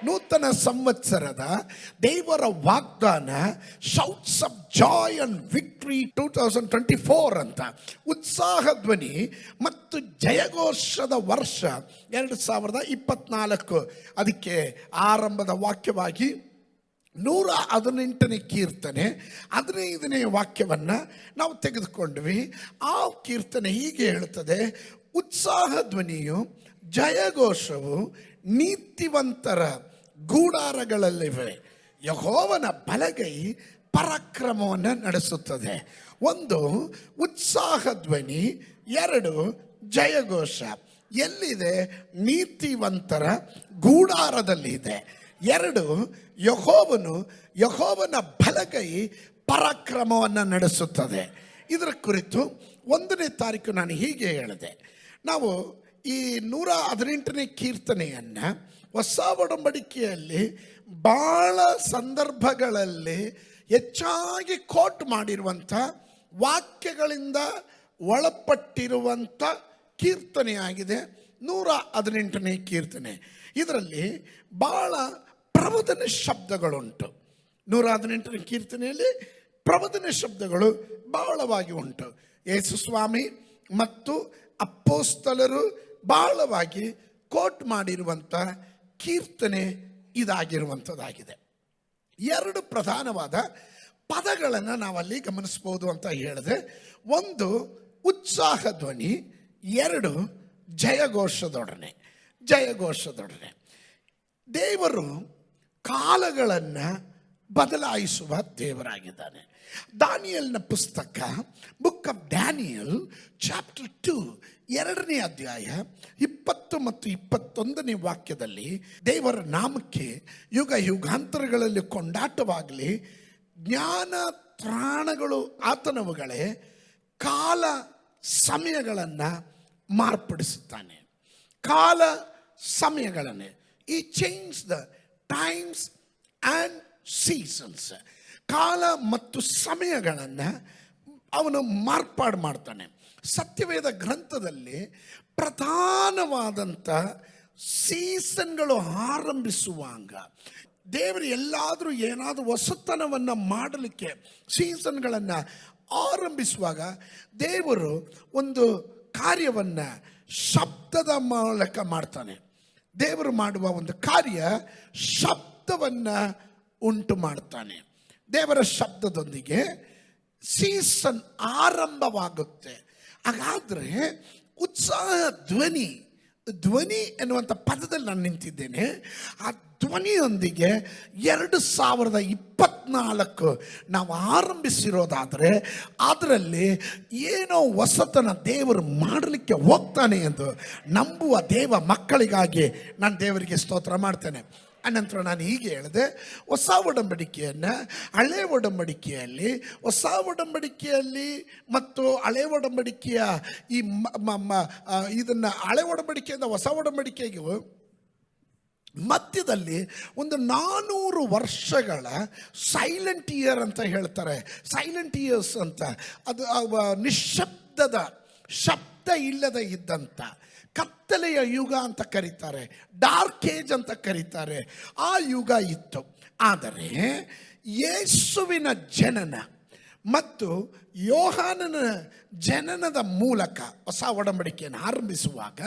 ನೂತನ ಸಂವತ್ಸರದ ದೇವರ ವಾಗ್ದಾನ shouts of Joy and victory 2024 ಅಂತ, ಉತ್ಸಾಹ ಧ್ವನಿ ಮತ್ತು ಜಯಘೋಷದ ವರ್ಷ 2024. ಅದಕ್ಕೆ ಆರಂಭದ ವಾಕ್ಯವಾಗಿ 118ನೇ ಕೀರ್ತನೆ 15ನೇ ವಾಕ್ಯವನ್ನು ನಾವು ತೆಗೆದುಕೊಂಡ್ವಿ. ಆ ಕೀರ್ತನೆ ಹೀಗೆ ಹೇಳುತ್ತದೆ: ಉತ್ಸಾಹ ಧ್ವನಿಯು ಜಯಘೋಷವು ನೀತಿವಂತರ ಗೂಡಾರಗಳಲ್ಲಿವೆ, ಯೆಹೋವನ ಬಲಗೈ ಪರಾಕ್ರಮವನ್ನು ನಡೆಸುತ್ತದೆ. 1 ಉತ್ಸಾಹ ಧ್ವನಿ, 2 ಜಯಘೋಷ. ಎಲ್ಲಿದೆ? ನೀತಿವಂತರ ಗೂಡಾರದಲ್ಲಿದೆ. 2 ಯೆಹೋವನ ಬಲಗೈ ಪರಾಕ್ರಮವನ್ನು ನಡೆಸುತ್ತದೆ. ಇದರ ಕುರಿತು 1ನೇ ತಾರೀಕು ನಾನು ಹೀಗೆ ಹೇಳಿದೆ, ನಾವು ಈ 118ನೇ ಕೀರ್ತನೆಯನ್ನು ಹೊಸ ಒಡಂಬಡಿಕೆಯಲ್ಲಿ ಭಾಳ ಸಂದರ್ಭಗಳಲ್ಲಿ ಹೆಚ್ಚಾಗಿ ಕೋಟ್ ಮಾಡಿರುವಂಥ ವಾಕ್ಯಗಳಿಂದ ಒಳಪಟ್ಟಿರುವಂಥ ಕೀರ್ತನೆಯಾಗಿದೆ 118ನೇ ಕೀರ್ತನೆ. ಇದರಲ್ಲಿ ಭಾಳ ಪ್ರವಚನ ಶಬ್ದಗಳುಂಟು. 118ನೇ ಕೀರ್ತನೆಯಲ್ಲಿ ಪ್ರವಚನ ಶಬ್ದಗಳು ಬಹಳವಾಗಿ ಉಂಟು. ಯೇಸು ಸ್ವಾಮಿ ಮತ್ತು ಅಪೊಸ್ತಲರು ಬಹಳವಾಗಿ ಕೋಟ್ ಮಾಡಿರುವಂಥ ಕೀರ್ತನೆ ಇದಾಗಿರುವಂಥದ್ದಾಗಿದೆ. 2 ಪ್ರಧಾನವಾದ ಪದಗಳನ್ನು ನಾವಲ್ಲಿ ಗಮನಿಸ್ಬೋದು ಅಂತ ಹೇಳಿದೆ. 1 ಉತ್ಸಾಹ ಧ್ವನಿ, 2 ಜಯಘೋಷದೊಡನೆ. ದೇವರು ಕಾಲಗಳನ್ನು ಬದಲಾಯಿಸುವ ದೇವರಾಗಿದ್ದಾನೆ. ದಾನಿಯಲ್ನ ಪುಸ್ತಕ, ಬುಕ್ ಆಫ್ ಡ್ಯಾನಿಯಲ್ ಚಾಪ್ಟರ್ 2 2ನೇ ಅಧ್ಯಾಯ 20 ಮತ್ತು 21ನೇ ವಾಕ್ಯದಲ್ಲಿ ದೇವರ ನಾಮಕ್ಕೆ ಯುಗ ಯುಗಾಂತರಗಳಲ್ಲಿ ಕೊಂಡಾಟವಾಗಲಿ, ಜ್ಞಾನ ತ್ರಾಣಗಳು ಆತನವುಗಳೇ, ಕಾಲ ಸಮಯಗಳನ್ನು ಮಾರ್ಪಡಿಸುತ್ತಾನೆ. ಕಾಲ ಸಮಯಗಳನ್ನೇ, ಈ change the times and seasons, ಕಾಲ ಮತ್ತು ಸಮಯಗಳನ್ನು ಅವನು ಮಾರ್ಪಾಡು ಮಾಡ್ತಾನೆ. ಸತ್ಯವೇದ ಗ್ರಂಥದಲ್ಲಿ ಪ್ರಧಾನವಾದಂಥ ಸೀಸನ್ಗಳು ಆರಂಭಿಸುವಾಗ, ದೇವರು ಎಲ್ಲಾದರೂ ಏನಾದರೂ ಹೊಸತನವನ್ನು ಮಾಡಲಿಕ್ಕೆ ಸೀಸನ್ಗಳನ್ನು ಆರಂಭಿಸುವಾಗ ದೇವರು ಒಂದು ಕಾರ್ಯವನ್ನು ಶಬ್ದದ ಮೂಲಕ ಮಾಡ್ತಾನೆ. ದೇವರು ಮಾಡುವ ಒಂದು ಕಾರ್ಯ ಶಬ್ದವನ್ನು ಉಂಟು ಮಾಡ್ತಾನೆ. ದೇವರ ಶಬ್ದದೊಂದಿಗೆ ಸೀಸನ್ ಆರಂಭವಾಗುತ್ತೆ. ಹಾಗಾದರೆ ಉತ್ಸಾಹ ಧ್ವನಿ ಎನ್ನುವಂಥ ಪದದಲ್ಲಿ ನಾನು ನಿಂತಿದ್ದೇನೆ. ಆ ಧ್ವನಿಯೊಂದಿಗೆ 2024 ನಾವು ಆರಂಭಿಸಿರೋದಾದರೆ ಅದರಲ್ಲಿ ಏನೋ ಹೊಸತನ ದೇವರು ಮಾಡಲಿಕ್ಕೆ ಹೋಗ್ತಾನೆ ಎಂದು ನಂಬುವ ದೇವ ಮಕ್ಕಳಿಗಾಗಿ ನಾನು ದೇವರಿಗೆ ಸ್ತೋತ್ರ ಮಾಡ್ತೇನೆ. ಅನಂತರ ನಾನು ಹೀಗೆ ಹೇಳಿದೆ, ಹೊಸ ಒಡಂಬಡಿಕೆಯನ್ನು ಹಳೆ ಒಡಂಬಡಿಕೆಯಲ್ಲಿ, ಹೊಸ ಒಡಂಬಡಿಕೆಯಲ್ಲಿ ಮತ್ತು ಹಳೆ ಒಡಂಬಡಿಕೆಯ ಈ ಇದನ್ನು ಹಳೆ ಒಡಂಬಡಿಕೆಯಿಂದ ಹೊಸ ಒಡಂಬಡಿಕೆಗೆ ಮಧ್ಯದಲ್ಲಿ ಒಂದು 400 ವರ್ಷಗಳ ಸೈಲೆಂಟ್ ಇಯರ್ ಅಂತ ಹೇಳ್ತಾರೆ. ಸೈಲೆಂಟ್ ಇಯರ್ಸ್ ಅಂತ, ಅದು ನಿಶ್ಶಬ್ದದ, ಶಬ್ದ ಇಲ್ಲದ ಇದ್ದಂಥ ಕತ್ತಲೆಯ ಯುಗ ಅಂತ ಕರೀತಾರೆ, ಡಾರ್ಕ್ ಏಜ್ ಅಂತ ಕರೀತಾರೆ. ಆ ಯುಗ ಇತ್ತು. ಆದರೆ ಯೇಸುವಿನ ಜನನ ಮತ್ತು ಯೋಹಾನನ ಜನನದ ಮೂಲಕ ಹೊಸ ಒಡಂಬಡಿಕೆಯನ್ನು ಆರಂಭಿಸುವಾಗ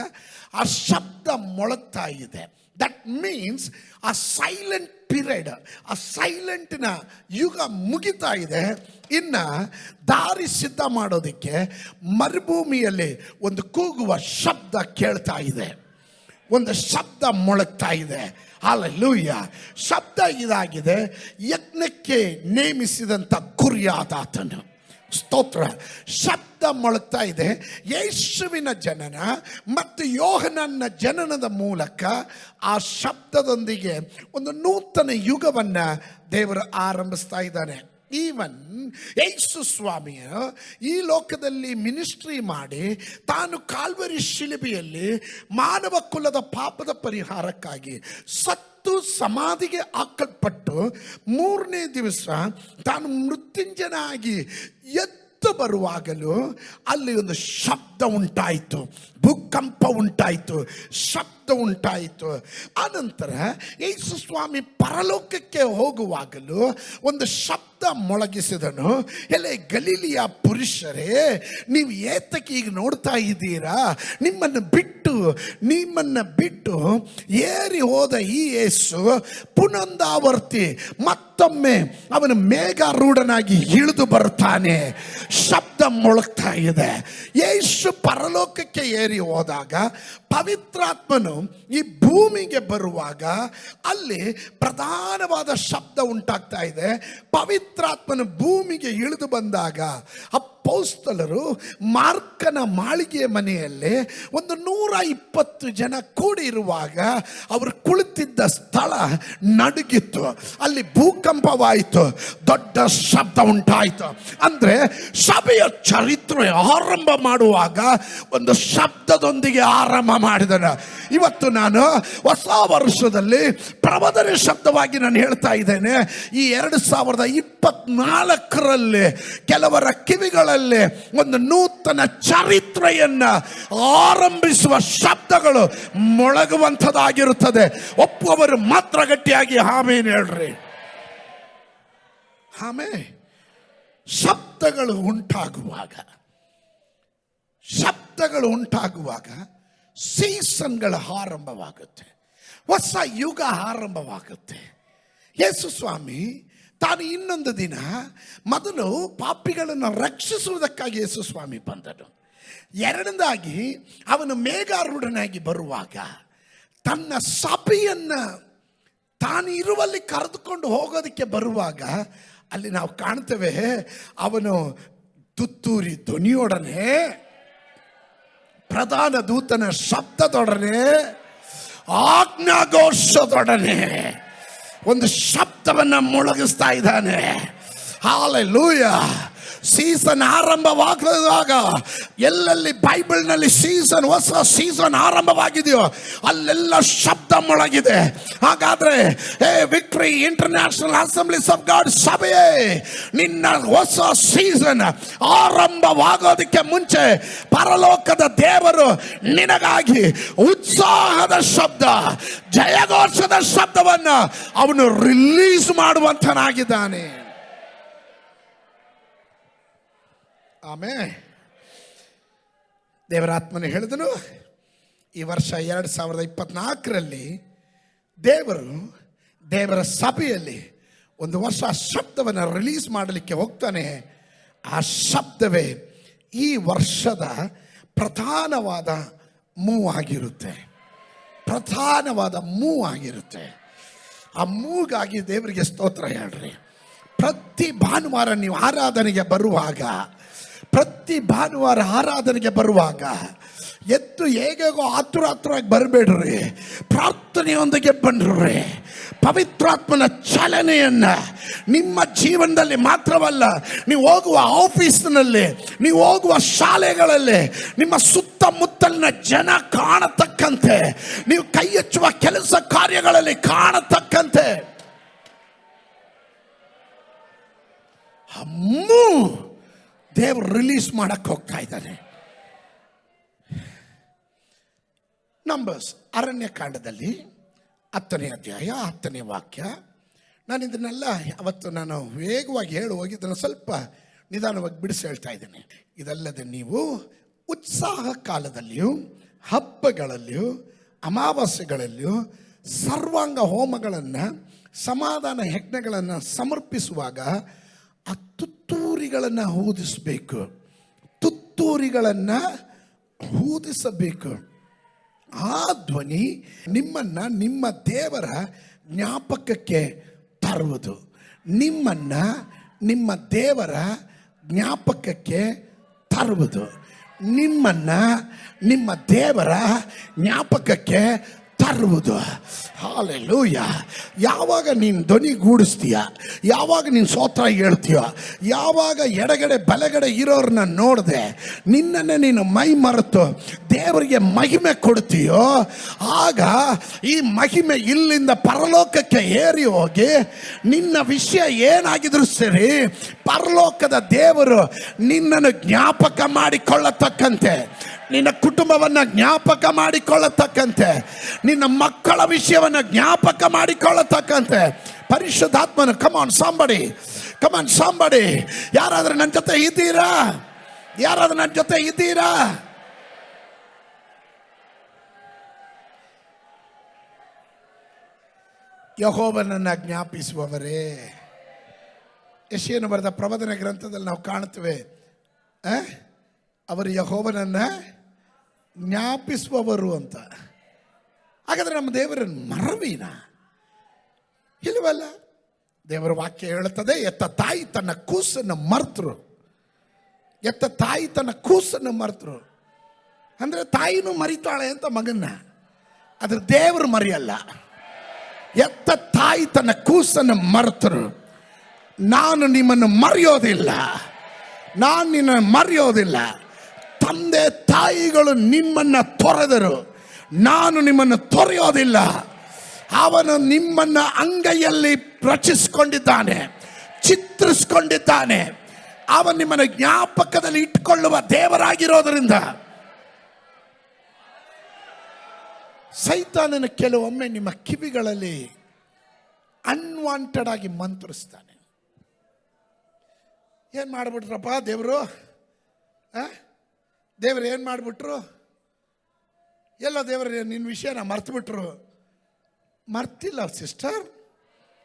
ಆ ಶಬ್ದ ಮೊಳಗ್ತಾ ಇದೆ. ದಟ್ ಮೀನ್ಸ್ ಆ ಸೈಲೆಂಟ್ ಪೀರಿಯಡ್, ಆ ಸೈಲೆಂಟ್ನ ಯುಗ ಮುಗಿತಾ ಇದೆ. ಇನ್ನು ದಾರಿ ಸಿದ್ಧ ಮಾಡೋದಕ್ಕೆ ಮರುಭೂಮಿಯಲ್ಲಿ ಒಂದು ಕೂಗುವ ಶಬ್ದ ಕೇಳ್ತಾ ಇದೆ, ಒಂದು ಶಬ್ದ ಮೊಳಗ್ತಾ ಇದೆ. ಹಲ್ಲೆಲೂಯ. ಶಬ್ದ ಇದಾಗಿದೆ, ಯಜ್ಞಕ್ಕೆ ನೇಮಿಸಿದಂಥ ಕುರಿಯಾದಾತನು. ಸ್ತೋತ್ರ. ಶಬ್ದ ಮೊಳಗ್ತಾ ಇದೆ. ಯೇಸುವಿನ ಜನನ ಮತ್ತು ಯೋಹನನ ಜನನದ ಮೂಲಕ ಆ ಶಬ್ದದೊಂದಿಗೆ ಒಂದು ನೂತನ ಯುಗವನ್ನು ದೇವರು ಆರಂಭಿಸ್ತಾ ಇದ್ದಾನೆ. ಈವನ್ ಯೇಸು ಸ್ವಾಮಿಯ ಈ ಲೋಕದಲ್ಲಿ ಮಿನಿಸ್ಟ್ರಿ ಮಾಡಿ ತಾನು ಕಾಲ್ವರಿ ಶಿಲುಬೆಯಲ್ಲಿ ಮಾನವ ಕುಲದ ಪಾಪದ ಪರಿಹಾರಕ್ಕಾಗಿ ಸತ್ತು ಸಮಾಧಿಗೆ ಹಾಕಲ್ಪಟ್ಟು 3ನೇ ದಿವಸ ತಾನು ಮೃತ್ಯುಂಜಯನಾಗಿ ಎದ್ದು ಬರುವಾಗಲೂ ಅಲ್ಲಿ ಒಂದು ಶಬ್ದ ಉಂಟಾಯಿತು. ಭೂಕಂಪ ಉಂಟಾಯಿತು, ಶಬ್ದ ಉಂಟಾಯಿತು. ಆನಂತರ ಯೇಸು ಸ್ವಾಮಿ ಪರಲೋಕಕ್ಕೆ ಹೋಗುವಾಗಲೂ ಒಂದು ಶಬ್ದ ಮೊಳಗಿಸಿದನು. ಎಲೆ ಗಲೀಲಿಯ ಪುರುಷರೇ, ನೀವು ಏತಕ್ಕೆ ಈಗ ನೋಡ್ತಾ ಇದ್ದೀರಾ? ನಿಮ್ಮನ್ನು ಬಿಟ್ಟು ಏರಿ ಹೋದ ಈ ಯೇಸು ಪುನಂದಾವರ್ತಿ ಮತ್ತೊಮ್ಮೆ ಅವನ ಮೇಘಾರೂಢನಾಗಿ ಇಳಿದು ಬರ್ತಾನೆ. ಶಬ್ದ ಮೊಳಗ್ತಾ ಇದೆ. ಯೇಸು ಪರಲೋಕಕ್ಕೆ ಏರಿ ಹೋದಾಗ ಪವಿತ್ರಾತ್ಮನು ಈ ಭೂಮಿಗೆ ಬರುವಾಗ ಅಲ್ಲಿ ಪ್ರಧಾನವಾದ ಶಬ್ದ ಉಂಟಾಗ್ತಾ ಇದೆ. ಪವಿತ್ರಾತ್ಮನು ಭೂಮಿಗೆ ಇಳಿದು ಬಂದಾಗ ಅಪೊಸ್ತಲರು ಮಾರ್ಕನ ಮಾಳಿಗೆಯ ಮನೆಯಲ್ಲಿ ಒಂದು 120 ಜನ ಕೂಡಿರುವಾಗ ಅವರು ಕುಳಿತಿದ್ದ ಸ್ಥಳ ನಡುಗಿತ್ತು. ಅಲ್ಲಿ ಭೂಕಂಪವಾಯಿತು, ದೊಡ್ಡ ಶಬ್ದ ಉಂಟಾಯಿತು. ಅಂದ್ರೆ ಸಭೆಯ ಚರಿತ್ರೆ ಆರಂಭ ಮಾಡುವಾಗ ಒಂದು ಶಬ್ದದೊಂದಿಗೆ ಆರಂಭ ಮಾಡಿದನು. ಇವತ್ತು ನಾನು ಹೊಸ ವರ್ಷದಲ್ಲಿ ಪ್ರಬೋಧನೆ ಶಬ್ದವಾಗಿ ನಾನು ಹೇಳ್ತಾ ಇದ್ದೇನೆ. ಈ 2024ರಲ್ಲಿ ಕೆಲವರ ಕಿವಿಗಳಲ್ಲಿ ಒಂದು ನೂತನ ಚರಿತ್ರೆಯನ್ನ ಆರಂಭಿಸುವ ಶಬ್ದಗಳು ಮೊಳಗುವಂಥದ್ದಾಗಿರುತ್ತದೆ. ಒಪ್ಪುವವರು ಮಾತ್ರ ಗಟ್ಟಿಯಾಗಿ ಆಮೇನ್ ಹೇಳ್ರಿ. ಆಮೇಲೆ ಶಬ್ದಗಳು ಉಂಟಾಗುವಾಗ ಸೀಸನ್ಗಳ ಆರಂಭವಾಗುತ್ತೆ, ಹೊಸ ಯುಗ ಆರಂಭವಾಗುತ್ತೆ. ಯೇಸು ಸ್ವಾಮಿ ತಾನು ಇನ್ನೊಂದು ದಿನ ಮೊದಲು ಪಾಪಿಗಳನ್ನು ರಕ್ಷಿಸುವುದಕ್ಕಾಗಿ ಯೇಸು ಸ್ವಾಮಿ ಬಂದನು. ಎರಡನೇದಾಗಿ ಅವನು ಮೇಘಾರೂಢನಾಗಿ ಬರುವಾಗ ತನ್ನ ಸಭೆಯನ್ನ ತಾನು ಇರುವಲ್ಲಿ ಕರೆದುಕೊಂಡು ಹೋಗೋದಕ್ಕೆ ಬರುವಾಗ ಅಲ್ಲಿ ನಾವು ಕಾಣ್ತೇವೆ, ಅವನು ತುತ್ತೂರಿ ಧ್ವನಿಯೊಡನೆ, ಪ್ರಧಾನ ದೂತನ ಶಬ್ದದೊಡನೆ, ಆಜ್ಞಾಘೋಷದೊಡನೆ ಒಂದು ಶಬ್ದವನ್ನ ಮೊಳಗಿಸ್ತಾ ಇದ್ದಾನೆ. ಹಲ್ಲೆಲೂಯಾ. ಸೀಸನ್ ಆರಂಭವಾಗುವಾಗ ಎಲ್ಲೆಲ್ಲಿ ಬೈಬಲ್ನಲ್ಲಿ ಹೊಸ ಸೀಸನ್ ಆರಂಭವಾಗಿದೆಯೋ ಅಲ್ಲೆಲ್ಲ ಶಬ್ದ ಮೊಳಗಿದೆ. ಹಾಗಾದ್ರೆ Victory International Assemblies of God ಸಭೆಯೇ, ನಿನ್ನ ಹೊಸ ಸೀಸನ್ ಆರಂಭವಾಗೋದಕ್ಕೆ ಮುಂಚೆ ಪರಲೋಕದ ದೇವರು ನಿನಗಾಗಿ ಉತ್ಸಾಹದ ಶಬ್ದ, ಜಯಘೋಷದ ಶಬ್ದವನ್ನ ಅವನು ರಿಲೀಸ್ ಮಾಡುವಂತನಾಗಿದ್ದಾನೆ. ಆಮೇಲೆ ದೇವರಾತ್ಮನು ಹೇಳಿದನು, ಈ ವರ್ಷ 2024ರಲ್ಲಿ ದೇವರ ಸಭೆಯಲ್ಲಿ ಒಂದು ಹೊಸ ಶಬ್ದವನ್ನು ರಿಲೀಸ್ ಮಾಡಲಿಕ್ಕೆ ಹೋಗ್ತಾನೆ. ಆ ಶಬ್ದವೇ ಈ ವರ್ಷದ ಪ್ರಧಾನವಾದ ಮೂವ್ ಆಗಿರುತ್ತೆ. ಆ ಮೂಗಾಗಿ ದೇವರಿಗೆ ಸ್ತೋತ್ರ ಹೇಳ್ರಿ. ಪ್ರತಿ ಭಾನುವಾರ ನೀವು ಆರಾಧನೆಗೆ ಬರುವಾಗ ಎದ್ದು ಹೇಗೋ ಆತುರಾಗಿ ಬರಬೇಡ್ರಿ, ಪ್ರಾರ್ಥನೆಯೊಂದಿಗೆ ಬನ್ರಿ. ಪವಿತ್ರಾತ್ಮನ ಚಲನೆಯನ್ನ ನಿಮ್ಮ ಜೀವನದಲ್ಲಿ ಮಾತ್ರವಲ್ಲ, ನೀವು ಹೋಗುವ ಆಫೀಸ್ನಲ್ಲಿ, ನೀವು ಹೋಗುವ ಶಾಲೆಗಳಲ್ಲಿ, ನಿಮ್ಮ ಸುತ್ತಮುತ್ತಲಿನ ಜನ ಕಾಣತಕ್ಕಂತೆ, ನೀವು ಕೈ ಹಚ್ಚುವ ಕೆಲಸ ಕಾರ್ಯಗಳಲ್ಲಿ ಕಾಣತಕ್ಕಂತೆ ದೇವರು ರಿಲೀಸ್ ಮಾಡಕ್ಕೆ ಹೋಗ್ತಾ ಇದ್ದಾನೆ. ನಂಬರ್ಸ್ ಅರಣ್ಯಕಾಂಡದಲ್ಲಿ 10ನೇ ಅಧ್ಯಾಯ 10ನೇ ವಾಕ್ಯ. ನಾನು ಇದನ್ನೆಲ್ಲ ಅವತ್ತು ವೇಗವಾಗಿ ಹೋಗಿ ಇದನ್ನು ಸ್ವಲ್ಪ ನಿಧಾನವಾಗಿ ಬಿಡಿಸಿ ಹೇಳ್ತಾ ಇದ್ದೇನೆ. ಇದಲ್ಲದೆ ನೀವು ಉತ್ಸಾಹ ಕಾಲದಲ್ಲಿಯೂ, ಹಬ್ಬಗಳಲ್ಲಿಯೂ, ಅಮಾವಾಸ್ಯೆಗಳಲ್ಲಿಯೂ ಸರ್ವಾಂಗ ಹೋಮಗಳನ್ನು, ಸಮಾಧಾನ ಯಜ್ಞಗಳನ್ನು ಸಮರ್ಪಿಸುವಾಗ ಆ ತುತ್ತೂರಿಗಳನ್ನು ಊದಿಸಬೇಕು. ಆ ಧ್ವನಿ ನಿಮ್ಮನ್ನ ನಿಮ್ಮ ದೇವರ ಜ್ಞಾಪಕಕ್ಕೆ ತರುವುದು. ನಿಮ್ಮ ದೇವರ ಜ್ಞಾಪಕಕ್ಕೆ ತರುವುದು. ನಿಮ್ಮ ದೇವರ ಜ್ಞಾಪಕಕ್ಕೆ ತರುವುದು. ಹಲ್ಲೆಲೂಯಾ. ಯಾವಾಗ ನೀನು ಧ್ವನಿಗೂಡಿಸ್ತೀಯ, ಯಾವಾಗ ನೀನು ಸ್ತೋತ್ರ ಹೇಳ್ತೀಯ, ಯಾವಾಗ ಎಡಗಡೆ ಬಲಗಡೆ ಇರೋರನ್ನ ನೋಡದೆ ನಿನ್ನನ್ನೇ ನೀನು ಮೈ ಮರೆತು ದೇವರಿಗೆ ಮಹಿಮೆ ಕೊಡ್ತೀಯೋ, ಆಗ ಈ ಮಹಿಮೆ ಇಲ್ಲಿಂದ ಪರಲೋಕಕ್ಕೆ ಏರಿ ಹೋಗಿ ನಿನ್ನ ವಿಷಯ ಏನಾಗಿದ್ರು ಸರಿ, ಪರಲೋಕದ ದೇವರು ನಿನ್ನನ್ನು ಜ್ಞಾಪಕ ಮಾಡಿಕೊಳ್ಳತಕ್ಕಂತೆ, ನಿನ್ನ ಕುಟುಂಬವನ್ನ ಜ್ಞಾಪಕ ಮಾಡಿಕೊಳ್ಳತಕ್ಕಂತೆ, ನಿನ್ನ ಮಕ್ಕಳ ವಿಷಯವನ್ನ ಜ್ಞಾಪಕ ಮಾಡಿಕೊಳ್ಳತಕ್ಕಂತೆ ಪರಿಶುದ್ಧಾತ್ಮನು ಕಮಾನ್ ಸಾಂಬಡಿ ಯಾರಾದ್ರೂ ನನ್ನ ಜೊತೆ ಇದ್ದೀರಾ? ಯಾರಾದ್ರೂ ನನ್ನ ಜೊತೆ ಇದ್ದೀರಾ? ಯೆಹೋವನನ್ನ ಜ್ಞಾಪಿಸುವವರೇ. ಯೆಶಾಯನು ಬರೆದ ಪ್ರವಾದನೆ ಗ್ರಂಥದಲ್ಲಿ ನಾವು ಕಾಣುತ್ತೇವೆ, ಅವರು ಯೆಹೋವನನ್ನ ಜ್ಞಾಪಿಸುವವರು ಅಂತ. ಹಾಗಾದ್ರೆ ನಮ್ಮ ದೇವರನ್ನು ಮರವಿನ ಇಲ್ಲವಲ್ಲ? ದೇವರ ವಾಕ್ಯ ಹೇಳುತ್ತದೆ, ಎತ್ತ ತಾಯಿ ತನ್ನ ಕೂಸನ್ನು ಮರ್ತರು. ಅಂದ್ರೆ ತಾಯಿನೂ ಮರಿತಾಳೆ ಅಂತ ಮಗನ್ನ, ಆದ್ರೆ ದೇವರು ಮರಿಯಲ್ಲ. ಎತ್ತ ತಾಯಿ ತನ್ನ ಕೂಸನ್ನು ಮರ್ತರು. ನಾನು ನಿಮ್ಮನ್ನು ಮರೆಯೋದಿಲ್ಲ, ನಾನು ನಿನ್ನನ್ನು ಮರೆಯೋದಿಲ್ಲ. ತಂದೆ ತಾಯಿಗಳು ನಿಮ್ಮನ್ನು ತೊರೆದರು, ನಾನು ನಿಮ್ಮನ್ನು ತೊರೆಯೋದಿಲ್ಲ. ಅವನು ನಿಮ್ಮನ್ನು ಅಂಗೈಯಲ್ಲಿ ರಚಿಸಿಕೊಂಡಿದ್ದಾನೆ, ಚಿತ್ರಿಸಿಕೊಂಡಿದ್ದಾನೆ. ಅವನು ನಿಮ್ಮನ್ನು ಜ್ಞಾಪಕದಲ್ಲಿ ಇಟ್ಟುಕೊಳ್ಳುವ ದೇವರಾಗಿರೋದ್ರಿಂದ ಸೈತಾನನ ಕೆಲವೊಮ್ಮೆ ನಿಮ್ಮ ಕಿವಿಗಳಲ್ಲಿ ಅನ್ವಾಂಟೆಡ್ ಆಗಿ ಮಂತ್ರಿಸ್ತಾನೆ. ಏನು ಮಾಡಿಬಿಟ್ರಪ್ಪ ದೇವರು ಏನು ಮಾಡಿಬಿಟ್ರು? ಎಲ್ಲ ದೇವರು ನಿನ್ನ ವಿಷಯನ ಮರ್ತುಬಿಟ್ರು. ಮರ್ತಿಲ್ಲ ಸಿಸ್ಟರ್,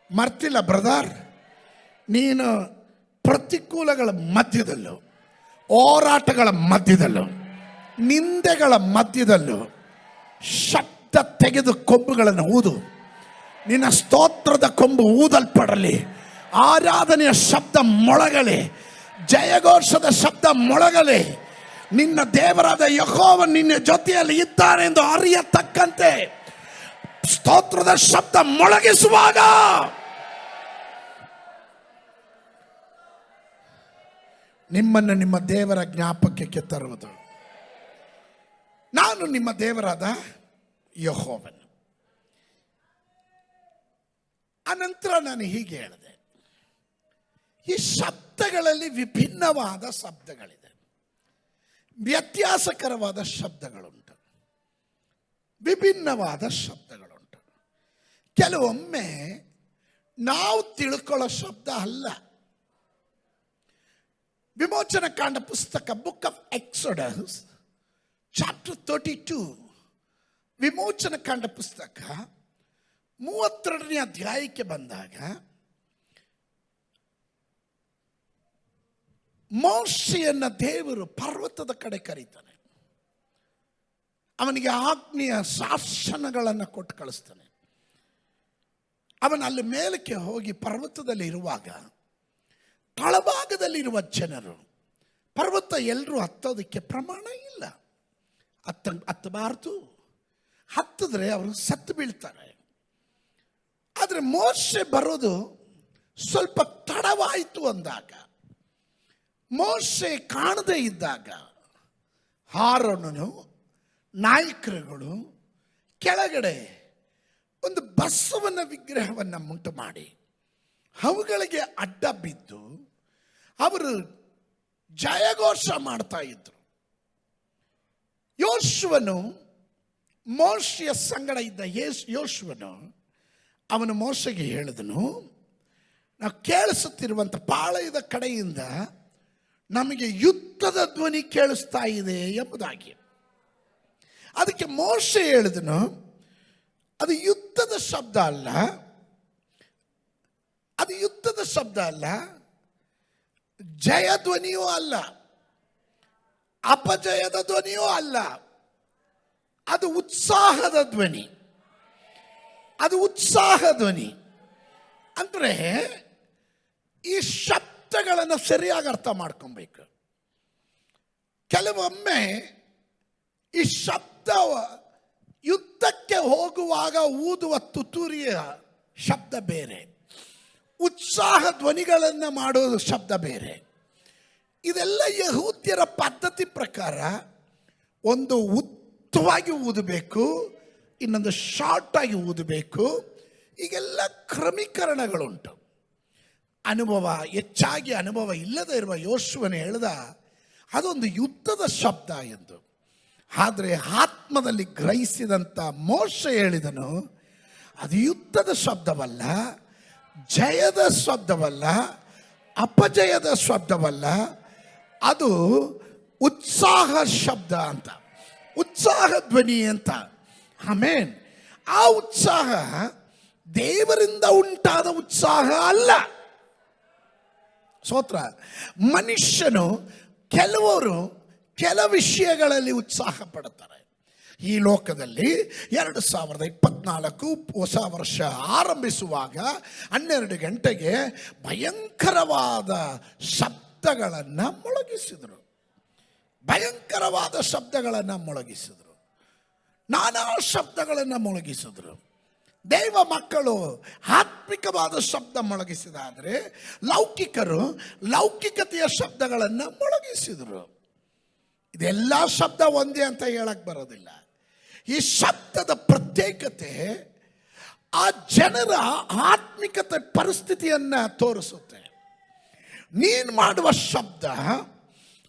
ಮರ್ತಿಲ್ಲ ಬ್ರದರ್. ನೀನು ಪ್ರತಿಕೂಲಗಳ ಮಧ್ಯದಲ್ಲೂ, ಹೋರಾಟಗಳ ಮಧ್ಯದಲ್ಲೂ, ನಿಂದೆಗಳ ಮಧ್ಯದಲ್ಲೂ ಶಬ್ದ ತೆಗೆದು ಕೊಂಬುಗಳನ್ನು ಊದು. ನಿನ್ನ ಸ್ತೋತ್ರದ ಕೊಂಬು ಊದಲ್ಪಡಲಿ, ಆರಾಧನೆಯ ಶಬ್ದ ಮೊಳಗಲಿ, ಜಯಘೋಷದ ಶಬ್ದ ಮೊಳಗಲಿ. ನಿನ್ನ ದೇವರಾದ ಯೆಹೋವ ನಿನ್ನ ಜೊತೆಯಲ್ಲಿ ಇದ್ದಾನೆ ಎಂದು ಅರಿಯತಕ್ಕಂತೆ ಸ್ತೋತ್ರದ ಶಬ್ದ ಮೊಳಗಿಸುವಾಗ ನಿಮ್ಮನ್ನು ನಿಮ್ಮ ದೇವರ ಜ್ಞಾಪಕಕ್ಕೆ ತರುವುದು. ನಾನು ನಿಮ್ಮ ದೇವರಾದ ಯೆಹೋವನು. ಅನಂತರ ನಾನು ಹೀಗೆ ಹೇಳಿದೆ, ಈ ಶಬ್ದಗಳಲ್ಲಿ ವಿಭಿನ್ನವಾದ ಶಬ್ದಗಳಿದೆ, ವ್ಯತ್ಯಾಸಕರವಾದ ಶಬ್ದಗಳುಂಟು, ವಿಭಿನ್ನವಾದ ಶಬ್ದಗಳುಂಟು. ಕೆಲವೊಮ್ಮೆ ನಾವು ತಿಳ್ಕೊಳ್ಳೋ ಶಬ್ದ ಅಲ್ಲ. ವಿಮೋಚನ ಕಾಂಡ ಪುಸ್ತಕ, ಬುಕ್ ಆಫ್ ಎಕ್ಸೋಡಸ್ ಚಾಪ್ಟರ್ 32, ವಿಮೋಚನ ಕಾಂಡ ಪುಸ್ತಕ 32ನೇ ಅಧ್ಯಾಯಕ್ಕೆ ಬಂದಾಗ ಮೋಶೆಯನ್ನ ದೇವರು ಪರ್ವತದ ಕಡೆ ಕರೀತಾನೆ. ಅವನಿಗೆ ಆಜ್ಞೆಯ ಶಾಸನಗಳನ್ನು ಕೊಟ್ಟು ಕಳಿಸ್ತಾನೆ. ಅವನು ಅಲ್ಲಿ ಮೇಲಕ್ಕೆ ಹೋಗಿ ಪರ್ವತದಲ್ಲಿ ಇರುವಾಗ ತಳಭಾಗದಲ್ಲಿರುವ ಜನರು, ಪರ್ವತ ಎಲ್ಲರೂ ಹತ್ತೋದಕ್ಕೆ ಪ್ರಮಾಣ ಇಲ್ಲ, ಹತ್ತಬಾರ್ದು, ಹತ್ತಿದ್ರೆ ಅವರು ಸತ್ತು ಬೀಳ್ತಾರೆ. ಆದರೆ ಮೋಶೆ ಬರೋದು ಸ್ವಲ್ಪ ತಡವಾಯಿತು ಅಂದಾಗ, ಮೋಶೆ ಕಾಣದೇ ಇದ್ದಾಗ ಆರೋನನು ನಾಯಕರುಗಳು ಕೆಳಗಡೆ ಒಂದು ಬಸವನ ವಿಗ್ರಹವನ್ನು ಉಂಟು ಮಾಡಿ ಅವುಗಳಿಗೆ ಅಡ್ಡ ಬಿದ್ದು ಅವರು ಜಯಘೋಷ ಮಾಡ್ತಾ ಇದ್ರು. ಯೋಶುವನು ಮೋಶೆಯ ಸಂಗಡ ಇದ್ದ ಯೋಶುವನು ಅವನು ಮೋಶೆಗೆ ಹೇಳಿದನು, ನಾವು ಕೇಳಿಸುತ್ತಿರುವಂಥ ಪಾಳೆಯದ ಕಡೆಯಿಂದ ನಮಗೆ ಯುದ್ಧದ ಧ್ವನಿ ಕೇಳಿಸ್ತಾ ಇದೆ ಎಂಬುದಾಗಿ. ಅದಕ್ಕೆ ಮೋಶೆ ಹೇಳಿದನು, ಅದು ಯುದ್ಧದ ಶಬ್ದ ಅಲ್ಲ, ಅದು ಯುದ್ಧದ ಶಬ್ದ ಅಲ್ಲ, ಜಯ ಧ್ವನಿಯೂ ಅಲ್ಲ, ಅಪಜಯದ ಧ್ವನಿಯೂ ಅಲ್ಲ, ಅದು ಉತ್ಸಾಹದ ಧ್ವನಿ. ಅದು ಉತ್ಸಾಹ ಧ್ವನಿ. ಅಂದರೆ ಈ ಶಬ್ದಗಳನ್ನು ಸರಿಯಾಗಿ ಅರ್ಥ ಮಾಡ್ಕೊಬೇಕು. ಕೆಲವೊಮ್ಮೆ ಈ ಶಬ್ದ ಯುದ್ಧಕ್ಕೆ ಹೋಗುವಾಗ ಊದುವ ತುತ್ತೂರಿಯ ಶಬ್ದ ಬೇರೆ, ಉತ್ಸಾಹ ಧ್ವನಿಗಳನ್ನು ಮಾಡೋದು ಶಬ್ದ ಬೇರೆ. ಇದೆಲ್ಲ ಯಹೂದ್ಯರ ಪದ್ಧತಿ ಪ್ರಕಾರ ಒಂದು ಉದ್ದವಾಗಿ ಊದಬೇಕು, ಇನ್ನೊಂದು ಶಾರ್ಟ್ ಆಗಿ ಊದಬೇಕು. ಈಗೆಲ್ಲ ಕ್ರಮೀಕರಣಗಳುಂಟು. ಹೆಚ್ಚಾಗಿ ಅನುಭವ ಇಲ್ಲದೆ ಇರುವ ಯೋಶುವನು ಹೇಳ್ದ ಅದೊಂದು ಯುದ್ಧದ ಶಬ್ದ ಎಂದು. ಆದರೆ ಆತ್ಮದಲ್ಲಿ ಗ್ರಹಿಸಿದಂಥ ಮೋಶೆ ಹೇಳಿದನು, ಅದು ಯುದ್ಧದ ಶಬ್ದವಲ್ಲ, ಜಯದ ಶಬ್ದವಲ್ಲ, ಅಪಜಯದ ಶಬ್ದವಲ್ಲ, ಅದು ಉತ್ಸಾಹ ಶಬ್ದ ಅಂತ, ಉತ್ಸಾಹ ಧ್ವನಿ ಅಂತ. ಆಮೇನ್. ಆ ಉತ್ಸಾಹ ದೇವರಿಂದ ಉಂಟಾದ ಉತ್ಸಾಹ ಅಲ್ಲ. ಸ್ತೋತ್ರ. ಮನುಷ್ಯನು ಕೆಲವರು ಕೆಲ ವಿಷಯಗಳಲ್ಲಿ ಉತ್ಸಾಹ ಪಡುತ್ತಾರೆ. ಈ ಲೋಕದಲ್ಲಿ 2024 ಹೊಸ ವರ್ಷ ಆರಂಭಿಸುವಾಗ 12 ಗಂಟೆಗೆ ಭಯಂಕರವಾದ ಶಬ್ದಗಳನ್ನು ಮೊಳಗಿಸಿದರು. ಭಯಂಕರವಾದ ಶಬ್ದಗಳನ್ನು ಮೊಳಗಿಸಿದರು. ನಾನಾ ಶಬ್ದಗಳನ್ನು ಮೊಳಗಿಸಿದರು. ದೇವ ಮಕ್ಕಳು ಆತ್ಮಿಕವಾದ ಶಬ್ದ ಮೊಳಗಿಸಿದಾದರೆ, ಲೌಕಿಕರು ಲೌಕಿಕತೆಯ ಶಬ್ದಗಳನ್ನು ಮೊಳಗಿಸಿದರು. ಇದೆಲ್ಲ ಶಬ್ದ ಒಂದೇ ಅಂತ ಹೇಳಕ್ ಬರೋದಿಲ್ಲ. ಈ ಶಬ್ದದ ಪ್ರತ್ಯೇಕತೆ ಆ ಜನರ ಆತ್ಮಿಕತೆ ಪರಿಸ್ಥಿತಿಯನ್ನು ತೋರಿಸುತ್ತೆ. ನೀನು ಮಾಡುವ ಶಬ್ದ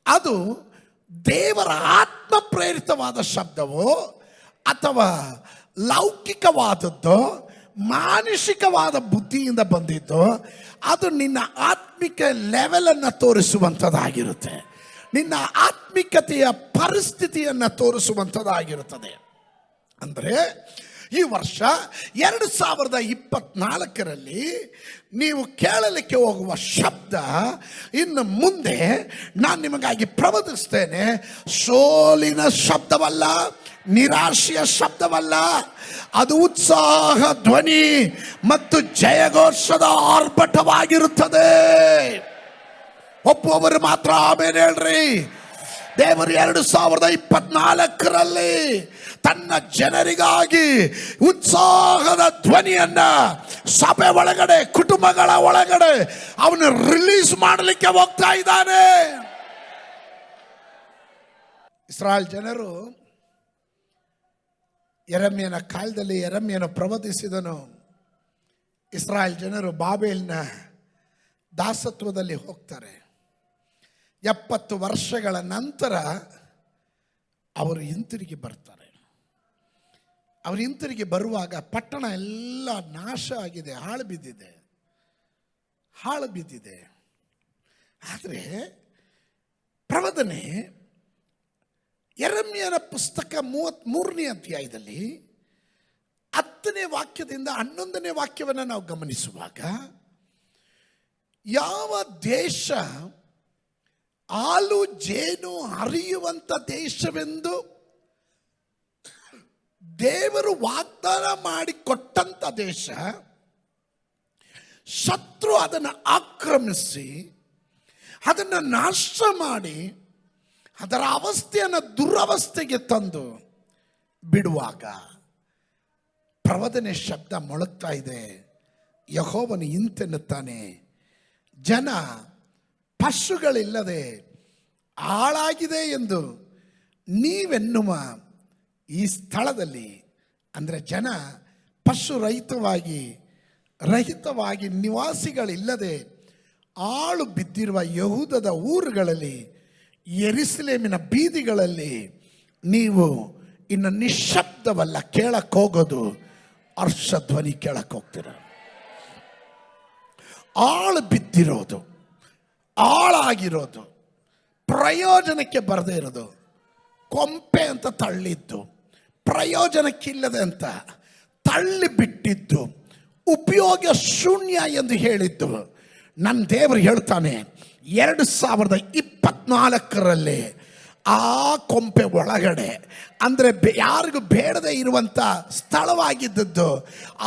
ಅದು ದೇವರ ಆತ್ಮ ಪ್ರೇರಿತವಾದ ಶಬ್ದವೋ ಅಥವಾ ಲೌಕಿಕವಾದದ್ದೋ ಮಾನಸಿಕವಾದ ಬುದ್ಧಿಯಿಂದ ಬಂದಿದ್ದೋ, ಅದು ನಿನ್ನ ಆತ್ಮಿಕ ಲೆವೆಲನ್ನು ತೋರಿಸುವಂಥದ್ದಾಗಿರುತ್ತೆ. ನಿನ್ನ ಆತ್ಮಿಕತೆಯ ಪರಿಸ್ಥಿತಿಯನ್ನು ತೋರಿಸುವಂಥದ್ದಾಗಿರುತ್ತದೆ. ಅಂದರೆ ಈ ವರ್ಷ 2024ರಲ್ಲಿ ನೀವು ಕೇಳಲಿಕ್ಕೆ ಹೋಗುವ ಶಬ್ದ, ಇನ್ನು ಮುಂದೆ ನಾನು ನಿಮಗಾಗಿ ಪ್ರವಚಿಸ್ತೇನೆ, ಸೋಲಿನ ಶಬ್ದವಲ್ಲ, ನಿರಾಶೆಯ ಶಬ್ದವಲ್ಲ, ಅದು ಉತ್ಸಾಹ ಧ್ವನಿ ಮತ್ತು ಜಯಘೋಷದ ಆರ್ಭಟವಾಗಿರುತ್ತದೆ. ಒಪ್ಪುವವರು ಮಾತ್ರ ಆಮೇಲೆ ಹೇಳ್ರಿ. ದೇವರು 2024ರಲ್ಲಿ ತನ್ನ ಜನರಿಗಾಗಿ ಉತ್ಸಾಹದ ಧ್ವನಿಯನ್ನ ಸಭೆ ಒಳಗಡೆ, ಕುಟುಂಬಗಳ ಒಳಗಡೆ ಅವನು ರಿಲೀಸ್ ಮಾಡಲಿಕ್ಕೆ ಹೋಗ್ತಾ ಇದ್ದಾನೆ. ಇಸ್ರಾಯೇಲ್ ಜನರು ಯೆರೆಮೀಯನ ಕಾಲದಲ್ಲಿ ಯೆರೆಮೀಯನು ಪ್ರವಚಿಸಿದನು. ಇಸ್ರಾಯೇಲ್ ಜನರು ಬಾಬೇಲಿನ ದಾಸತ್ವದಲ್ಲಿ ಹೋಗ್ತಾರೆ. 70 ವರ್ಷಗಳ ನಂತರ ಅವರು ಹಿಂತಿರುಗಿ ಬರ್ತಾರೆ. ಅವರು ಹಿಂತಿರುಗಿ ಬರುವಾಗ ಪಟ್ಟಣ ಎಲ್ಲ ನಾಶ ಆಗಿದೆ, ಹಾಳು ಬಿದ್ದಿದೆ. ಆದರೆ ಪ್ರವಚನೆ ಯೆರೆಮೀಯನ ಪುಸ್ತಕ 33ನೇ ಅಧ್ಯಾಯದಲ್ಲಿ 10ನೇ ವಾಕ್ಯದಿಂದ 11ನೇ ವಾಕ್ಯವನ್ನು ನಾವು ಗಮನಿಸುವಾಗ, ಯಾವ ದೇಶ ಹಾಲು ಜೇನು ಹರಿಯುವಂಥ ದೇಶವೆಂದು ದೇವರು ವಾಗ್ದಾನ ಮಾಡಿ ಕೊಟ್ಟಂಥ ದೇಶ, ಶತ್ರು ಅದನ್ನು ಆಕ್ರಮಿಸಿ ಅದನ್ನು ನಾಶ ಮಾಡಿ ಅದರ ಅವಸ್ಥೆಯನ್ನು ದುರವಸ್ಥೆಗೆ ತಂದು ಬಿಡುವಾಗ ಪ್ರವಚನೆ ಶಬ್ದ ಮೊಳಗ್ತಾ ಇದೆ. ಯೆಹೋವನು ಇಂತೆನ್ನುತ್ತಾನೆ, ಜನ ಪಶುಗಳಿಲ್ಲದೆ ಹಾಳಾಗಿದೆ ಎಂದು ನೀವೆನ್ನುವ ಈ ಸ್ಥಳದಲ್ಲಿ, ಅಂದರೆ ಜನ ಪಶು ರಹಿತವಾಗಿ ನಿವಾಸಿಗಳಿಲ್ಲದೆ ಆಳು ಬಿದ್ದಿರುವ ಯಹೂದದ ಊರುಗಳಲ್ಲಿ, ಯೆರೂಸಲೇಮಿನ ಬೀದಿಗಳಲ್ಲಿ ನೀವು ಇನ್ನು ನಿಶ್ಶಬ್ದವಲ್ಲ ಕೇಳಕ್ಕೆ ಹೋಗೋದು, ಹರ್ಷಧ್ವನಿ ಕೇಳಕ್ಕೆ ಹೋಗ್ತೀರ. ಆಳು ಬಿದ್ದಿರೋದು, ಆಳಾಗಿರೋದು, ಪ್ರಯೋಜನಕ್ಕೆ ಬರದೇ ಇರೋದು, ಕೊಂಪೆ ಅಂತ ತಳ್ಳಿದ್ದು, ಪ್ರಯೋಜನಕ್ಕಿಲ್ಲದೆ ಅಂತ ತಳ್ಳಿ ಬಿಟ್ಟಿದ್ದು, ಉಪಯೋಗ ಶೂನ್ಯ ಎಂದು ಹೇಳಿದ್ದು, ನನ್ನ ದೇವರು ಹೇಳ್ತಾನೆ 2024ರಲ್ಲಿ ಆ ಕೊಂಪೆ ಒಳಗಡೆ, ಅಂದರೆ ಯಾರಿಗೂ ಬೇಡದೇ ಇರುವಂಥ ಸ್ಥಳವಾಗಿದ್ದದ್ದು,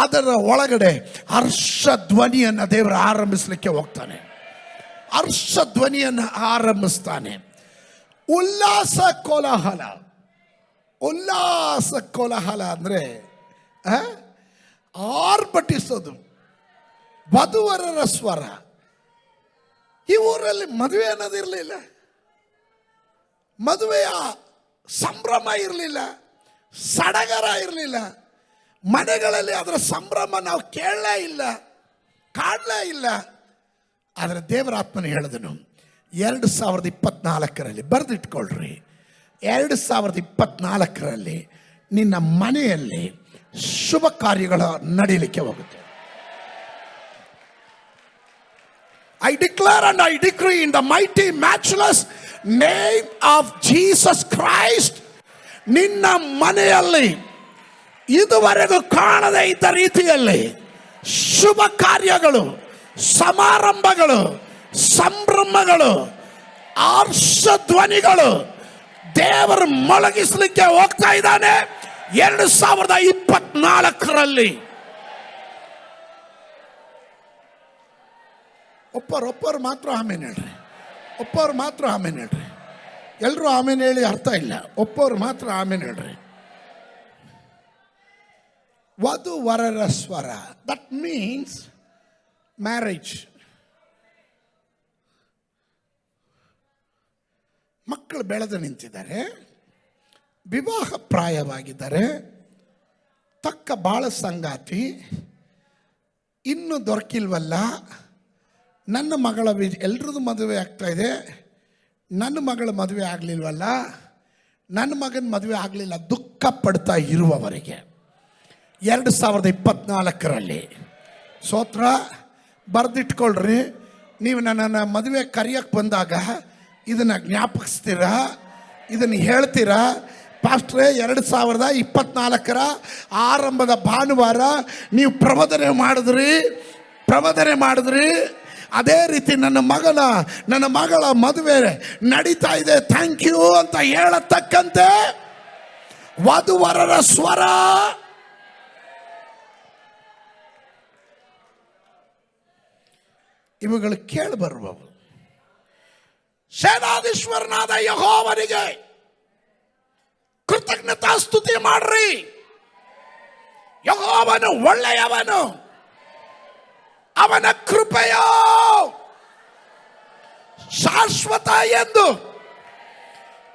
ಅದರ ಒಳಗಡೆ ಹರ್ಷಧ್ವನಿಯನ್ನು ದೇವರು ಆರಂಭಿಸಲಿಕ್ಕೆ ಹೋಗ್ತಾನೆ. ಹರ್ಷಧ್ವನಿಯನ್ನು ಆರಂಭಿಸ್ತಾನೆ. ಉಲ್ಲಾಸ ಕೋಲಾಹಲ ಅಂದರೆ ಆರ್ಭಟಿಸೋದು, ವಧುವರರ ಸ್ವರ. ಈ ಊರಲ್ಲಿ ಮದುವೆ ಅನ್ನೋದಿರಲಿಲ್ಲ, ಮದುವೆಯ ಸಂಭ್ರಮ ಇರಲಿಲ್ಲ, ಸಡಗರ ಇರಲಿಲ್ಲ. ಮನೆಗಳಲ್ಲಿ ಅದರ ಸಂಭ್ರಮ ನಾವು ಕೇಳಲೇ ಇಲ್ಲ, ಕಾಣಲೇ ಇಲ್ಲ. ಆದರೆ ದೇವರಾತ್ಮನ ಹೇಳಿದನು 2024ರಲ್ಲಿ ಬರೆದಿಟ್ಕೊಳ್ರಿ, 2024ರಲ್ಲಿ ನಿನ್ನ ಮನೆಯಲ್ಲಿ ಶುಭ ಕಾರ್ಯಗಳು ನಡೀಲಿಕ್ಕೆ ಹೋಗುತ್ತೆ. I declare and I decree in the mighty matchless name of Jesus Christ, ನಿನ್ನ ಮನೆಯಲ್ಲಿ ಇದುವರೆಗೂ ಕಾಣದೇ ಇದ್ದ ರೀತಿಯಲ್ಲಿ ಶುಭ ಕಾರ್ಯಗಳು, ಸಮಾರಂಭಗಳು, ಸಂಭ್ರಮಗಳು, ಹರ್ಷಧ್ವನಿಗಳು ದೇವರು ಮೊಳಗಿಸಲಿಕ್ಕೆ ಹೋಗ್ತಾ ಇದ್ದಾನೆ 2024ರಲ್ಲಿ. ಒಪ್ಪರು ಮಾತ್ರ ಆಮೇಲೆ ಹೇಳ್ರಿ, ಒಪ್ಪವ್ರು ಮಾತ್ರ ಆಮೇಲೆ ಹೇಳ್ರಿ. ಎಲ್ಲರೂ ಆಮೇಲೆ ಹೇಳಿ ಅರ್ಥ ಇಲ್ಲ, ಒಪ್ಪವ್ರು ಮಾತ್ರ ಆಮೇಲೆ ಹೇಳ್ರಿ. ವಧು ವರರ ಸ್ವರ, ದಟ್ ಮೀನ್ಸ್ ಮ್ಯಾರೇಜ್. ಮಕ್ಕಳು ಬೆಳೆದು ನಿಂತಿದ್ದಾರೆ, ವಿವಾಹ ಪ್ರಾಯವಾಗಿದ್ದಾರೆ, ತಕ್ಕ ಬಾಳ ಸಂಗಾತಿ ಇನ್ನೂ ದೊರಕಿಲ್ವಲ್ಲ, ನನ್ನ ಮಗಳ ಎಲ್ರದ್ದು ಮದುವೆ ಆಗ್ತಾ ಇದೆ, ನನ್ನ ಮಗಳ ಮದುವೆ ಆಗಲಿಲ್ವಲ್ಲ, ನನ್ನ ಮಗನ ಮದುವೆ ಆಗಲಿಲ್ಲ, ದುಃಖ ಪಡ್ತಾ ಇರುವವರಿಗೆ 2024ರಲ್ಲಿ ಸ್ತೋತ್ರ. ಬರೆದಿಟ್ಕೊಳ್ರಿ. ನೀವು ನನ್ನನ್ನು ಮದುವೆ ಕರೆಯಕ್ಕೆ ಬಂದಾಗ ಇದನ್ನು ಜ್ಞಾಪಿಸ್ತೀರಾ, ಇದನ್ನು ಹೇಳ್ತೀರಾ. ಪಾಸ್ಟ್ರೇ, 2024ರ ಆರಂಭದ ಭಾನುವಾರ ನೀವು ಪ್ರಬೋಧನೆ ಮಾಡಿದ್ರಿ. ಅದೇ ರೀತಿ ನನ್ನ ಮಗಳ ಮದುವೆ ನಡೀತಾ ಇದೆ, ಥ್ಯಾಂಕ್ ಯು ಅಂತ ಹೇಳತಕ್ಕಂತೆ ವಧುವರರ ಸ್ವರ ಇವುಗಳು ಕೇಳಿ ಬರುವವು. ಸೇನಾಧೀಶ್ವರನಾದ ಯೆಹೋವನಿಗೆ ಕೃತಜ್ಞತಾ ಸ್ತುತಿ ಮಾಡ್ರಿ. ಯೆಹೋವನು ಒಳ್ಳೆಯವನು, ಅವನ ಕೃಪೆಯೋ ಶಾಶ್ವತ ಎಂದು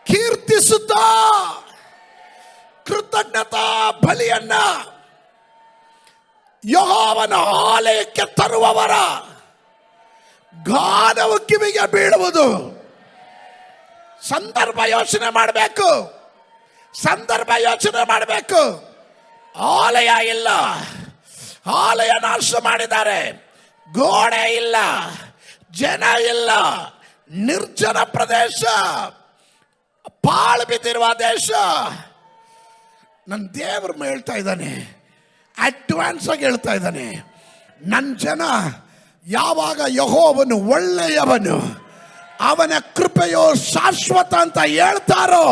ಕೀರ್ತಿಸುತ್ತಾ ಕೃತಜ್ಞತಾ ಬಲಿಯನ್ನ ಯೆಹೋವನ ಆಲಯಕ್ಕೆ ತರುವವರ ಗಾನವು ಕಿವಿಗೆ ಬೀಳುವುದು. ಸಂದರ್ಭ ಯೋಚನೆ ಮಾಡಬೇಕು. ಆಲಯ ಇಲ್ಲ, ಆಲಯ ನಾಶ ಮಾಡಿದ್ದಾರೆ, ಗೋಡೆ ಇಲ್ಲ, ಜನ ಇಲ್ಲ, ನಿರ್ಜನ ಪ್ರದೇಶ, ಪಾಳು ಬಿದ್ದಿರುವ ದೇಶ. ನನ್ನ ದೇವರು ಹೇಳ್ತಾ ಇದ್ದಾನೆ, ಅಡ್ವಾನ್ಸ್ ಆಗಿ ಹೇಳ್ತಾ ಇದ್ದಾನೆ, ನನ್ನ ಜನ ಯಾವಾಗ ಯೆಹೋವನು ಒಳ್ಳೆಯವನು, ಅವನ ಕೃಪೆಯೋ ಶಾಶ್ವತ ಅಂತ ಹೇಳ್ತಾರೋ,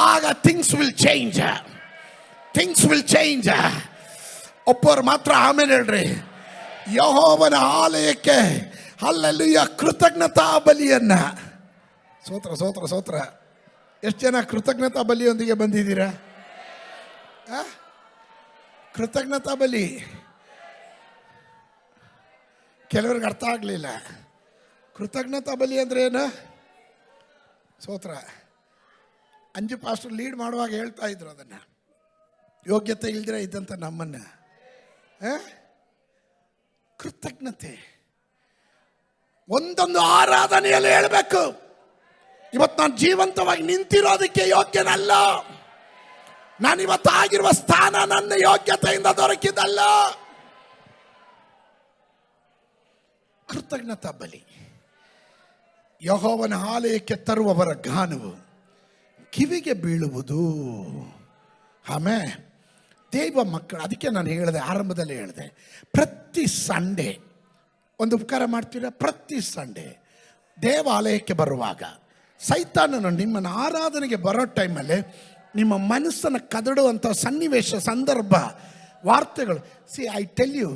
ಆಗ ಥಿಂಗ್ಸ್ ವಿಲ್ ಚೇಂಜ್. ಒಪ್ಪೋರು ಮಾತ್ರ ಆಮೇಲೆ ಹೇಳ್ರಿ. ಯೆಹೋವನ ಆಲಯಕ್ಕೆ ಹಲ್ಲೆಲೂಯ ಕೃತಜ್ಞತಾ ಬಲಿಯನ್ನ. ಸ್ತೋತ್ರ. ಎಷ್ಟು ಜನ ಕೃತಜ್ಞತಾ ಬಲಿಯೊಂದಿಗೆ ಬಂದಿದ್ದೀರಾ? ಕೃತಜ್ಞತಾ ಬಲಿ ಕೆಲವ್ರಿಗೆ ಅರ್ಥ ಆಗಲಿಲ್ಲ. ಕೃತಜ್ಞತಾ ಬಲಿ ಅಂದ್ರೆ ಏನು? ಸ್ತೋತ್ರ. ಅಂಜು ಪಾಸ್ಟರ್ ಲೀಡ್ ಮಾಡುವಾಗ ಹೇಳ್ತಾ ಇದ್ರು, ಅದನ್ನು ಯೋಗ್ಯತೆ ಇಲ್ದಿರ ಇದ್ದಂಥ ನಮ್ಮನ್ನ ಕೃತಜ್ಞತೆ ಒಂದೊಂದು ಆರಾಧನೆಯಲ್ಲಿ ಹೇಳಬೇಕು. ಇವತ್ತು ನಾನು ಜೀವಂತವಾಗಿ ನಿಂತಿರೋದಕ್ಕೆ ಯೋಗ್ಯನಲ್ಲ, ನಾನು ಇವತ್ತಾಗಿರುವ ಸ್ಥಾನ ನನ್ನ ಯೋಗ್ಯತೆಯಿಂದ ದೊರಕಿದಲ್ಲ. ಕೃತಜ್ಞತಾ ಬಲಿ ಯೆಹೋವನ ಆಲಯಕ್ಕೆ ತರುವವರ ಗಾನವು ಕಿವಿಗೆ ಬೀಳುವುದು. ಆಮೇಲೆ ದೇವ ಮಕ್ಕಳು, ಅದಕ್ಕೆ ನಾನು ಹೇಳಿದೆ, ಆರಂಭದಲ್ಲಿ ಹೇಳಿದೆ, ಪ್ರತಿ ಸಂಡೇ ಒಂದು ಉಪಕಾರ ಮಾಡ್ತೀರಾ. ಪ್ರತಿ ಸಂಡೇ ದೇವಾಲಯಕ್ಕೆ ಬರುವಾಗ ಸೈತಾನನು ನಿಮ್ಮನ್ನು ಆರಾಧನೆಗೆ ಬರೋ ಟೈಮಲ್ಲಿ ನಿಮ್ಮ ಮನಸ್ಸನ್ನು ಕದಡುವಂಥ ಸನ್ನಿವೇಶ, ಸಂದರ್ಭ, ವಾರ್ತೆಗಳು. ಐ ಟೆಲ್ ಯು,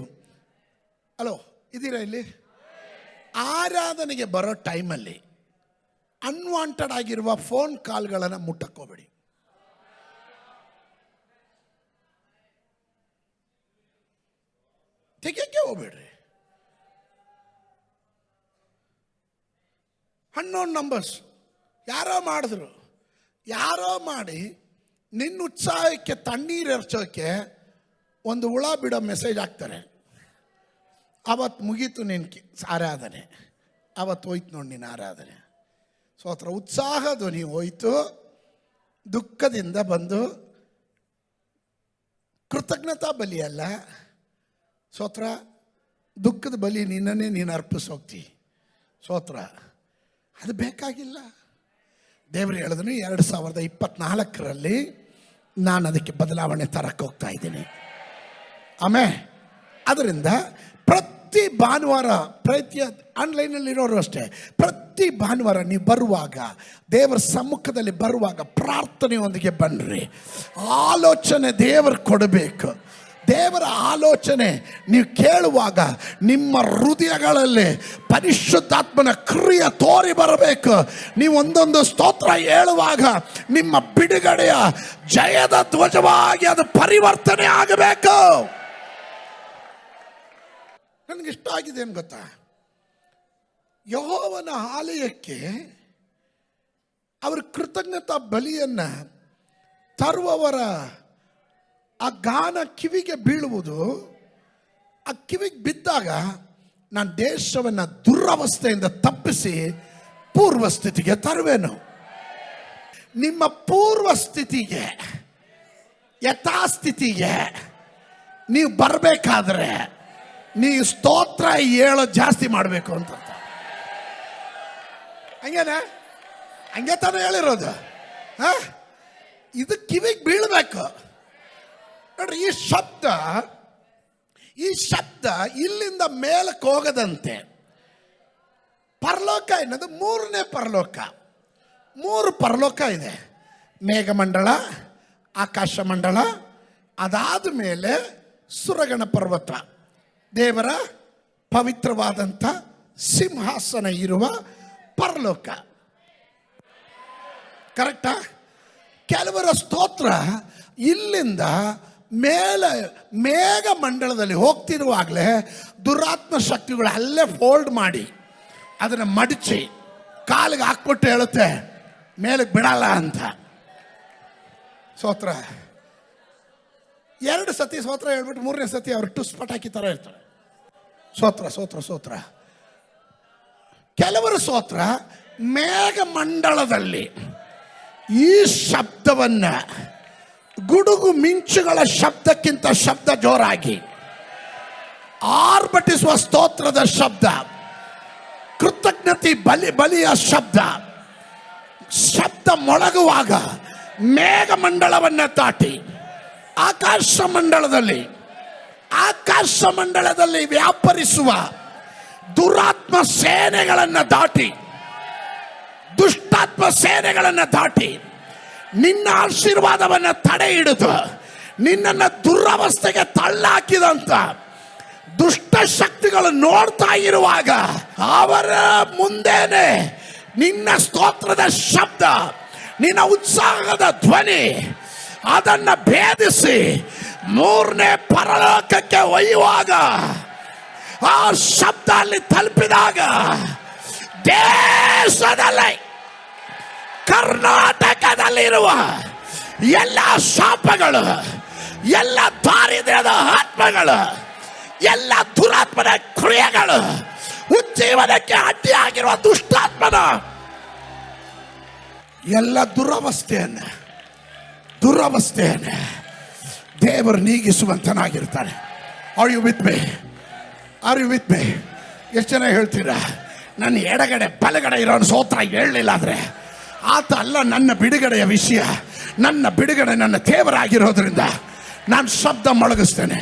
ಹಲೋ ಇದ್ದೀರಾ ಇಲ್ಲಿ? ಆರಾಧನೆಗೆ ಬರೋ ಟೈಮಲ್ಲಿ ಅನ್ವಾಂಟೆಡ್ ಆಗಿರುವ ಫೋನ್ ಕಾಲ್ಗಳನ್ನು ಮುಟ್ಟಕ್ಕೋಬೇಡಿ. ತೆಗೆಯಕ್ಕೆ ಹೋಗ್ಬೇಡ್ರಿ. ಅನ್ನೋನ್ ನಂಬರ್ಸ್ ಯಾರೋ ಮಾಡಿ ನಿನ್ನ ಉತ್ಸಾಹಕ್ಕೆ ತಣ್ಣೀರು ಎರಚೋಕೆ ಒಂದು ಹುಳ ಬಿಡೋ ಮೆಸೇಜ್ ಹಾಕ್ತಾರೆ. ಅವತ್ತು ಮುಗೀತು ನಿನ್ನ ಆರಾಧನೆ, ಅವತ್ತು ಹೋಯ್ತು ನೋಡಿ ನಿನ್ನ ಆರಾಧನೆ. ಸ್ತೋತ್ರ. ಉತ್ಸಾಹ ಧ್ವನಿ ಹೋಯ್ತು, ದುಃಖದಿಂದ ಬಂದು ಕೃತಜ್ಞತಾ ಬಲಿಯಲ್ಲ, ಸ್ತೋತ್ರ, ದುಃಖದ ಬಲಿ ನಿನ್ನನ್ನೇ ನೀನು ಅರ್ಪಿಸೋಗ್ತಿ. ಸ್ತೋತ್ರ, ಅದು ಬೇಕಾಗಿಲ್ಲ. ದೇವರು ಹೇಳಿದನು 2024ರಲ್ಲಿ ನಾನು ಅದಕ್ಕೆ ಬದಲಾವಣೆ ತರಕ್ಕೆ ಹೋಗ್ತಾ ಇದ್ದೀನಿ. ಆಮೇಲೆ ಅದರಿಂದ ಪ್ರತಿ ಭಾನುವಾರ ಆನ್ಲೈನಲ್ಲಿರೋರು ಅಷ್ಟೇ, ಪ್ರತಿ ಭಾನುವಾರ ನೀವು ಬರುವಾಗ, ದೇವರ ಸಮ್ಮುಖದಲ್ಲಿ ಬರುವಾಗ ಪ್ರಾರ್ಥನೆಯೊಂದಿಗೆ ಬನ್ನಿರಿ. ಆಲೋಚನೆ ದೇವರು ಕೊಡಬೇಕು. ದೇವರ ಆಲೋಚನೆ ನೀವು ಕೇಳುವಾಗ ನಿಮ್ಮ ಹೃದಯಗಳಲ್ಲಿ ಪರಿಶುದ್ಧಾತ್ಮನ ಕ್ರಿಯೆ ತೋರಿ ಬರಬೇಕು. ನೀವು ಒಂದೊಂದು ಸ್ತೋತ್ರ ಹೇಳುವಾಗ ನಿಮ್ಮ ಬಿಡುಗಡೆಯ ಜಯದ ಧ್ವಜವಾಗಿ ಅದು ಪರಿವರ್ತನೆ ಆಗಬೇಕು. ನನಗಿಷ್ಟ ಆಗಿದೆ ಏನು ಗೊತ್ತಾ? ಯೆಹೋವನ ಆಲಯಕ್ಕೆ ಅವರು ಕೃತಜ್ಞತಾ ಬಲಿಯನ್ನು ತರುವವರ ಆ ಗಾನ ಕಿವಿಗೆ ಬೀಳುವುದು. ಆ ಕಿವಿಗೆ ಬಿದ್ದಾಗ ನಾನು ದೇಶವನ್ನು ದುರವಸ್ಥೆಯಿಂದ ತಪ್ಪಿಸಿ ಪೂರ್ವ ಸ್ಥಿತಿಗೆ ತರುವೆನು. ನಿಮ್ಮ ಪೂರ್ವ ಸ್ಥಿತಿಗೆ, ಯಥಾಸ್ಥಿತಿಗೆ ನೀವು ಬರಬೇಕಾದ್ರೆ ನೀವು ಸ್ತೋತ್ರ ಹೇಳೋದು ಜಾಸ್ತಿ ಮಾಡಬೇಕು ಅಂತ. ಹಂಗೇನೆ, ಹಂಗೆ ತಾನೇ ಹೇಳಿರೋದು. ಇದು ಕಿವಿಗೆ ಬೀಳಬೇಕು ನೋಡ್ರಿ. ಈ ಶಬ್ದ ಇಲ್ಲಿಂದ ಮೇಲಕ್ಕೆ ಹೋಗದಂತೆ. ಪರಲೋಕ ಎನ್ನೋದು 3ನೇ ಪರಲೋಕ. 3 ಪರಲೋಕ ಇದೆ: ಮೇಘಮಂಡಲ, ಆಕಾಶ ಮಂಡಲ, ಅದಾದ ಮೇಲೆ ಸುರಗಣ ಪರ್ವತ, ದೇವರ ಪವಿತ್ರವಾದಂಥ ಸಿಂಹಾಸನ ಇರುವ ಪರಲೋಕ. ಕರೆಕ್ಟಾ? ಕೆಲವರ ಸ್ತೋತ್ರ ಇಲ್ಲಿಂದ ಮೇಲೆ ಮೇಘ ಮಂಡಲದಲ್ಲಿ ಹೋಗ್ತಿರುವಾಗಲೇ ದುರಾತ್ಮ ಶಕ್ತಿಗಳು ಅಲ್ಲೇ ಫೋಲ್ಡ್ ಮಾಡಿ ಅದನ್ನು ಮಡಚಿ ಕಾಲಿಗೆ ಹಾಕ್ಬಿಟ್ಟು ಹೇಳುತ್ತೆ ಮೇಲಕ್ಕೆ ಬಿಡಲ್ಲ ಅಂತ. ಸ್ತೋತ್ರ 2 ಸತಿ ಸ್ತೋತ್ರ ಹೇಳ್ಬಿಟ್ಟು 3ನೇ ಸತಿ ಅವ್ರು ಟುಸ್ ಪಟಾಕಿ ಥರ ಇರ್ತಾರೆ. ಸ್ತೋತ್ರ ಸ್ತೋತ್ರ ಸ್ತೋತ್ರ. ಕೆಲವರು ಸ್ತೋತ್ರ ಮೇಘ ಮಂಡಲದಲ್ಲಿ ಈ ಶಬ್ದವನ್ನ ಗುಡುಗು ಮಿಂಚುಗಳ ಶಬ್ದಕ್ಕಿಂತ ಶಬ್ದ ಜೋರಾಗಿ ಆರ್ಭಟಿಸುವ ಸ್ತೋತ್ರದ ಶಬ್ದ, ಕೃತಜ್ಞತೆ ಬಲಿಯ ಶಬ್ದ ಮೊಳಗುವಾಗ ಮೇಘ ಮಂಡಲವನ್ನ ದಾಟಿ ಆಕಾಶ ಮಂಡಲದಲ್ಲಿ ವ್ಯಾಪರಿಸುವ ದುರಾತ್ಮ ಸೇನೆಗಳನ್ನು ದಾಟಿ, ದುಷ್ಟಾತ್ಮ ಸೇನೆಗಳನ್ನು ದಾಟಿ ನಿನ್ನ ಆಶೀರ್ವಾದವನ್ನು ತಡೆ ಹಿಡಿದು ನಿನ್ನನ್ನು ದುರವಸ್ಥೆಗೆ ತಳ್ಳಾಕಿದಂತ ದುಷ್ಟ ಶಕ್ತಿಗಳು ನೋಡ್ತಾ ಇರುವಾಗ ಅವರ ಮುಂದೆನೆ ನಿನ್ನ ಸ್ತೋತ್ರದ ಶಬ್ದ, ನಿನ್ನ ಉತ್ಸಾಹದ ಧ್ವನಿ ಅದನ್ನ ಭೇದಿಸಿ 3ನೇ ಪರಲೋಕಕ್ಕೆ ಒಯ್ಯುವಾಗ ಆ ಶಬ್ದ ಅಲ್ಲಿ ತಲುಪಿದಾಗ ದೇಶದಲ್ಲಿ, ಕರ್ನಾಟಕದಲ್ಲಿರುವ ಎಲ್ಲ ಶಾಪಗಳು, ಎಲ್ಲ ದಾರಿದ್ರ್ಯದ ಆತ್ಮಗಳು, ಎಲ್ಲ ದುರಾತ್ಮನ ಕ್ರಿಯೆಗಳು, ಉಜ್ಜೀವನಕ್ಕೆ ಅಡ್ಡಿಯಾಗಿರುವ ದುಷ್ಟಾತ್ಮನ ಎಲ್ಲ ದುರವಸ್ಥೆಯನ್ನು ದೇವರು ನೀಗಿಸುವಂತನಾಗಿರ್ತಾನೆ. Are you with me? ಎಷ್ಟು ಜನ ಹೇಳ್ತೀರಾ ನನ್ನ ಎಡಗಡೆ ಬಲಗಡೆ ಇರೋನು ಸ್ತೋತ್ರ ಹೇಳಲಿಲ್ಲ ಅಂದರೆ ಆತ ಅಲ್ಲ ನನ್ನ ಬಿಡುಗಡೆಯ ವಿಷಯ. ನನ್ನ ಬಿಡುಗಡೆ ನನ್ನ ದೇವರಾಗಿರೋದ್ರಿಂದ ನಾನು ಶಬ್ದ ಮೊಳಗಿಸ್ತೇನೆ.